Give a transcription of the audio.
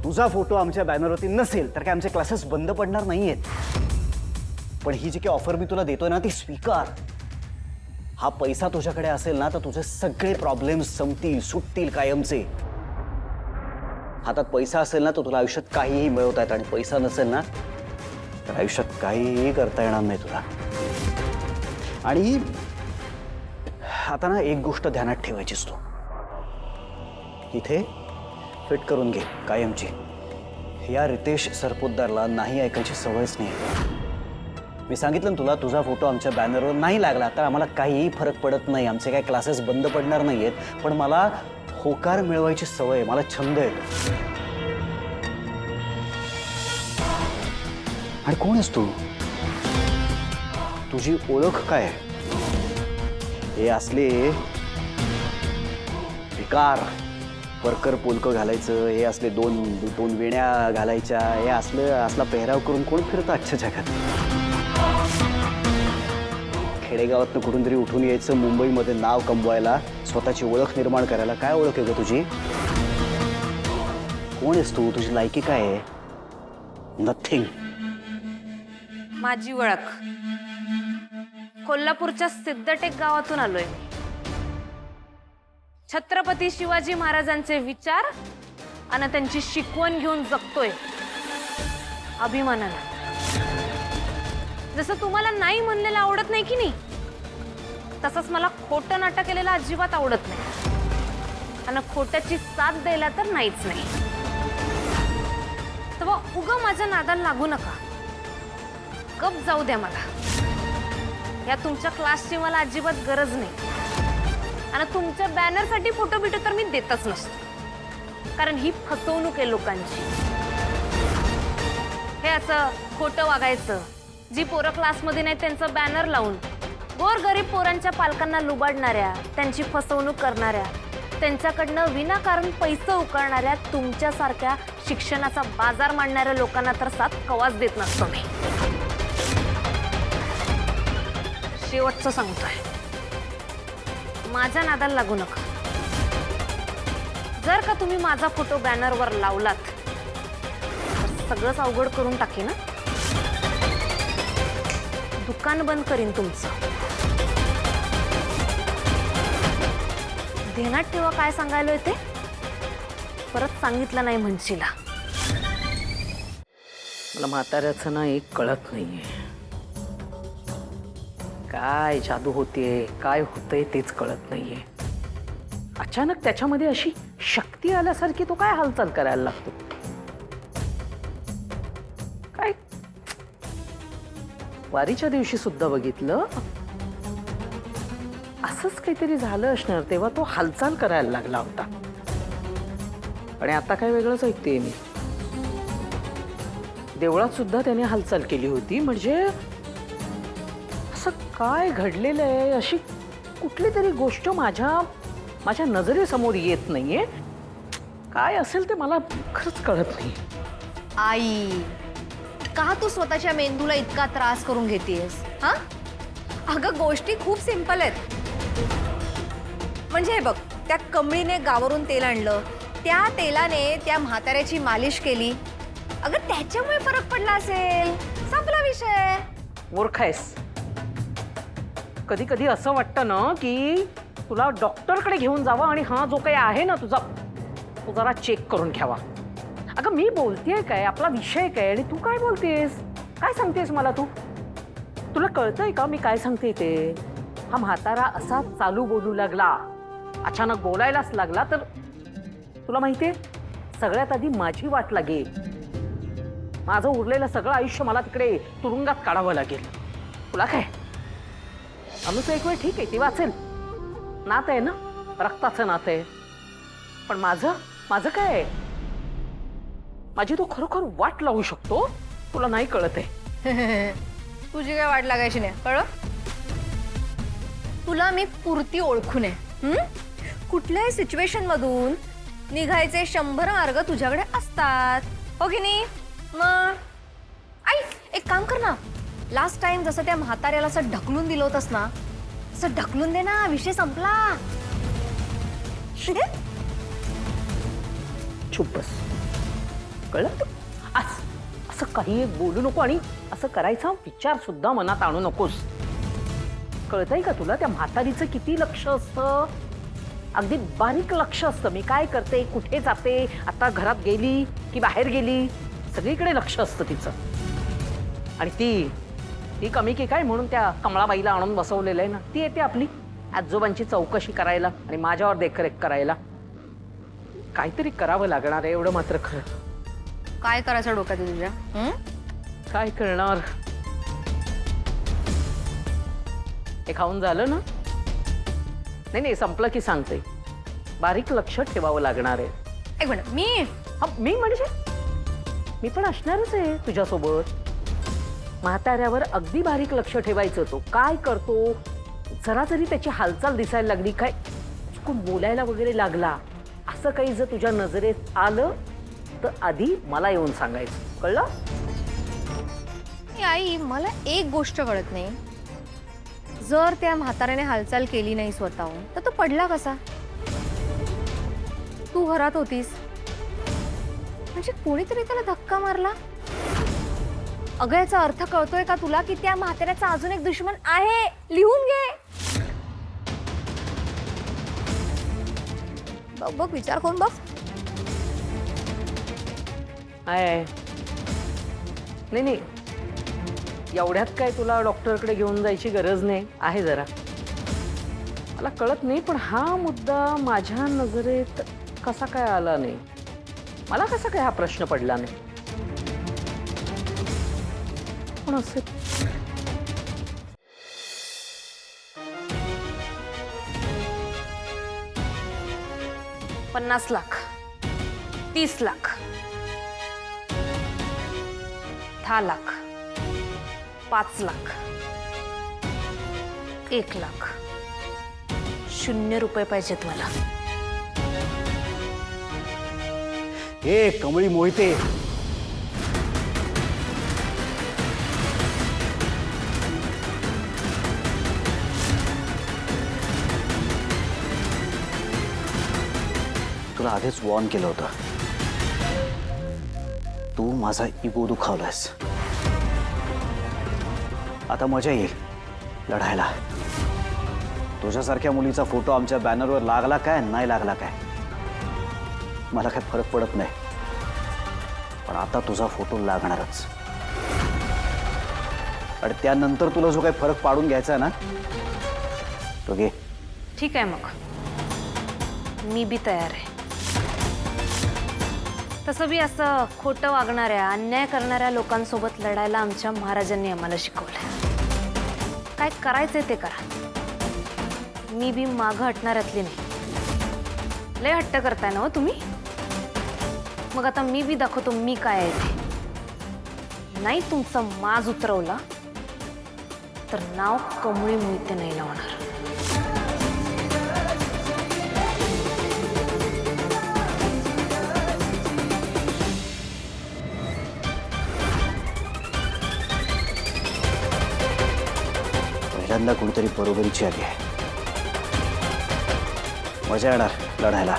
तुझा फोटो आमच्या बॅनरवरती नसेल तर काय आमचे क्लासेस बंद पडणार नाहीयेत. पण ही जी काही ऑफर मी तुला देतोय ना ती स्वीकार. हा पैसा तुझ्याकडे असेल ना तर तुझे सगळे प्रॉब्लेम्स संपतील, सुटतील कायमचे. हातात पैसा असेल ना तर तुला आयुष्यात काहीही मिळवता येतं आणि पैसा नसेल ना तर आयुष्यात काहीही करता येणार नाही तुला. आणि आता ना एक गोष्ट ध्यानात ठेवायचीस तू. इथे फिट करून घे कायमची. या रितेश सरपोतदारला नाही ऐकायची सवयच नाही. मी सांगितलं ना तुला, तुझा फोटो आमच्या बॅनरवर नाही लागला तर आम्हाला काहीही फरक पडत नाही. आमचे काही क्लासेस बंद पडणार नाहीयेत. पण मला होकार मिळवायची सवय आहे, मला छंद आहे. आणि कोण आहेस तू? तुझी ओळख काय आहे? हे असले विकार, परकर पोलकं घालायचं, हे असले दोन दोन वेण्या घालायच्या, हे असला पेहराव करून कोण फिरतं आजच्या जगात? खेडेगावातनं कुठून तरी उठून यायचं, मुंबईमध्ये नाव कमवायला, स्वतःची ओळख निर्माण करायला. काय ओळख आहे ग तुझी? कोण आहेस तू? तुझी लायकी काय आहे? नथिंग. माझी ओळख कोल्हापूरच्या सिद्धटेक गावातून आलोय. छत्रपती शिवाजी महाराजांचे विचार आणि त्यांची शिकवण घेऊन जगतोय अभिमानानं. जसं तुम्हाला नाही म्हणलेलं आवडत नाही की नाही, तसंच मला खोटं नाटक केलेलं अजिबात आवडत नाही. आणि खोट्याची साथ द्यायला तर नाहीच नाही. तेव्हा उगा माझ्या नादाला लागू नका. गप जाऊ द्या मला. या तुमच्या क्लासची मला अजिबात गरज नाही. आणि तुमच्या बॅनरसाठी फोटो बिटो तर मी देतच नसतो, कारण ही फसवणूक आहे लोकांची. हे असं खोटं वागायचं, जी पोरं क्लासमध्ये नाही त्यांचं बॅनर लावून गोरगरीब पोरांच्या पालकांना लुबाडणाऱ्या, त्यांची फसवणूक करणाऱ्या, त्यांच्याकडनं विनाकारण पैसे उकळणाऱ्या तुमच्यासारख्या शिक्षणाचा बाजार मांडणाऱ्या लोकांना तर साथ कवाच देत नसतो मी. शेवटचं सांगतोय, माझ्या नादाला लागू नका. जर का तुम्ही माझा फोटो बॅनरवर लावलात तर सगळंच अवघड करून टाकेन. दुकान बंद करीन तुमचं. ध्यानात ठेवा काय सांगायलोय ते. परत सांगितलं नाही म्हणशीला. मला म्हाताऱ्याचं ना एक कळत नाहीये. काय जादू होतीये, काय होतंय तेच कळत नाहीये. अचानक त्याच्यामध्ये अशी शक्ती आल्यासारखी तो काय हालचाल करायला लागतो. काय वारीच्या दिवशी सुद्धा बघितलं, असंच काहीतरी झालं असणार तेव्हा तो हालचाल करायला लागला होता. आणि आता काय वेगळंच ऐकतेय मी. देवळात सुद्धा त्याने हालचाल केली होती. म्हणजे असं काय घडलेलं आहे, अशी कुठली तरी गोष्ट माझ्या नजरेसमोर येत नाहीये. काय असेल ते मला खरंच कळत नाही. आई, का तू स्वतःच्या मेंदूला इतका त्रास करून घेतेस? हा अगं, गोष्टी खूप सिंपल आहेत. म्हणजे हे बघ, त्या कमळीने गावावरून तेल आणलं, त्या तेलाने त्या म्हाताऱ्याची मालिश केली. अगं, त्याच्यामुळे फरक पडला असेल. संपला विषय. मूर्ख आहेस. कधी कधी असं वाटतं ना की तुला डॉक्टरकडे घेऊन जावं आणि हा जो काही आहे ना तुझा, तो जरा चेक करून घ्यावा. अगं, मी बोलतेय काय, आपला विषय काय, आणि तू काय बोलतेस, काय सांगतेस मला? तुला कळतंय का मी काय सांगते ते? हा म्हातारा असा चालू बोलू लागला, अचानक बोलायलाच लागला तर तुला माहितीये, सगळ्यात आधी माझी वाट लागेल. माझं उरलेलं सगळं आयुष्य मला तिकडे तुरुंगात काढावं लागेल. तुला काय, अनुचं एक वेळ ठीक आहे, ती वाचेल. नातं आहे ना, रक्ताचं नातं आहे. पण माझं काय आहे? माझी तो खरोखर वाट लावू शकतो. तुला नाही कळत आहे. तुझी काय वाट लागायची नाही, कळलं? तुला मी पुरती ओळखून आहे. कुठल्याही सिच्युएशन मधून निघायचे 100 मार्ग तुझ्याकडे असतात, हो की नाही? मग आई, एक काम कर ना, लास्ट टाइम जसं त्या म्हाताऱ्याला असं ढकलून दिलं होतंस ना, असं ढकलून दे ना, विषय संपला. चुप बस. कळलं? असं काही एक बोलू नको आणि असं करायचा विचार सुद्धा मनात आणू नकोस. कळतंय का तुला? त्या म्हातारीचं किती लक्ष असतं, अगदी बारीक लक्ष असतं. मी काय करते, कुठे जाते, आता घरात गेली की बाहेर गेली, सगळीकडे लक्ष असतं तिचं. आणि ती कमी की काय म्हणून त्या कमळाबाईला आणून बसवलेलं आहे ना. ती येते आपली आजोबांची चौकशी करायला आणि माझ्यावर देखरेख करायला. काहीतरी करावं लागणार आहे, एवढं मात्र खरं. काय करायचं डोक्यात आहे तुझ्या? काय करणार? हे खाऊन झालं ना? नाही संपलं की सांगते. बारीक लक्ष ठेवावं लागणार आहे. एक मिनिट, मी म्हणजे मी पण असणारच आहे तुझ्यासोबत. म्हाताऱ्यावर अगदी बारीक लक्ष ठेवायचं. तो काय करतो, जरा जरी त्याची हालचाल दिसायला लागली, काय चुकून बोलायला वगैरे लागला, असं काही जर तुझ्या नजरेत आलं तर आधी मला येऊन सांगायचं. कळलं? आई, मला एक गोष्ट कळत नाही. जर त्या म्हाताऱ्याने हालचाल केली नाही स्वतःहून तर तो पडला कसा? तू घरात होतीस म्हणजे कोणीतरी त्याला धक्का मारला. अगं, याचा अर्थ कळतोय का तुला की त्या म्हाताऱ्याचा अजून एक दुश्मन आहे? लिहून घे. बघ बघ, विचार करून बघ. आहे नाही एवढ्यात काय तुला डॉक्टरकडे घेऊन जायची गरज नाही आहे. जरा मला कळत नाही, पण हा मुद्दा माझ्या नजरेत कसा काय आला नाही? मला कसा काय हा प्रश्न पडला नाही? पण असे 50 लाख, 30 लाख, 10 लाख, 5 लाख, 1 लाख, 0 रुपये पाहिजेत मला. हे कमळी मोहिते, तुला आधीच वॉर्न केलं होतं. तू माझा इगो दुखावलास. आता मजा येईल लढायला. तुझ्यासारख्या मुलीचा फोटो आमच्या बॅनरवर लागला काय नाही लागला काय मला काय फरक पडत नाही, पण आता तुझा फोटो लागणारच. आणि त्यानंतर तुला जो काही फरक पाडून घ्यायचा ना तो घे. ठीक आहे, मग मी बी तयार आहे. तसं बी असं खोटं वागणाऱ्या, अन्याय करणाऱ्या लोकांसोबत लढायला आमच्या महाराजांनी आम्हाला शिकवलंय. काय करायचंय ते करा. मी बी मागं हटणाऱ्यातली नाही. लय हट्ट करताय ना हो तुम्ही. मग आता मी बी दाखवतो मी काय आहे ते. नाही तुमचा माज उतरवला तर नाव कमळी मोहिते नाही लावणार. पहिल्यांदा कोणीतरी बरोबरीची आली आहे. मजा येणार लढायला.